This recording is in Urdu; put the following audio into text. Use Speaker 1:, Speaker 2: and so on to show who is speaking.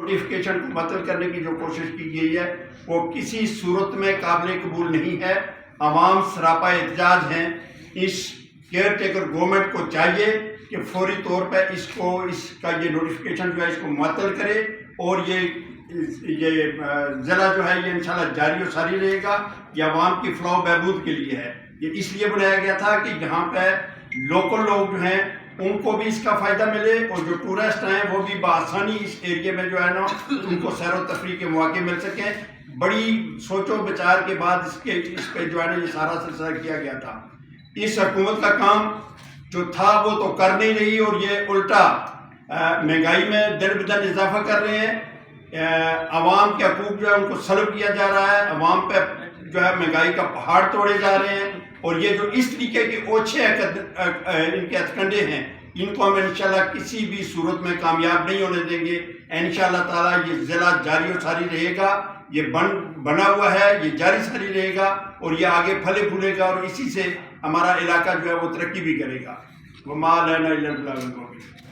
Speaker 1: نوٹیفکیشن کو معطل کرنے کی جو کوشش کی گئی ہے وہ کسی صورت میں قابل قبول نہیں ہے۔ عوام سراپا احتجاج ہیں۔ اس کیئر ٹیکر گورنمنٹ کو چاہیے کہ فوری طور پہ اس کا یہ نوٹیفکیشن جو ہے اس کو معطل کرے، اور یہ ضلع جو ہے یہ انشاءاللہ جاری و ساری رہے گا۔ یہ عوام کی فلاح و بہبود کے لیے ہے۔ یہ اس لیے بنایا گیا تھا کہ یہاں پہ لوکل لوگ جو ہیں ان کو بھی اس کا فائدہ ملے، اور جو ٹورسٹ ہیں وہ بھی بآسانی اس ایریے میں جو ہے نا ان کو سیر و تفریح کے مواقع مل سکیں۔ بڑی سوچ و بچار کے بعد اس پہ جو ہے نا یہ سارا سلسلہ کیا گیا تھا۔ اس حکومت کا کام جو تھا وہ تو کر نہیں رہی، اور یہ الٹا مہنگائی میں دن بدن اضافہ کر رہے ہیں۔ عوام کے حقوق جو ہے ان کو سلب کیا جا رہا ہے، عوام پہ جو ہے مہنگائی کا پہاڑ توڑے جا رہے ہیں، اور یہ جو اس طریقے کے اوچھے ان کے ہتھکنڈے ہیں ان کو ہم انشاءاللہ کسی بھی صورت میں کامیاب نہیں ہونے دیں گے۔ انشاءاللہ تعالی یہ ضلع جاری و ساری رہے گا، یہ بنا ہوا ہے، یہ جاری ساری رہے گا، اور یہ آگے پھلے پھولے گا، اور اسی سے ہمارا علاقہ جو ہے وہ ترقی بھی کرے گا۔ وَمَا عَلَيْنَا إِلَّا الْبَلَاغُ الْمُبِينُ۔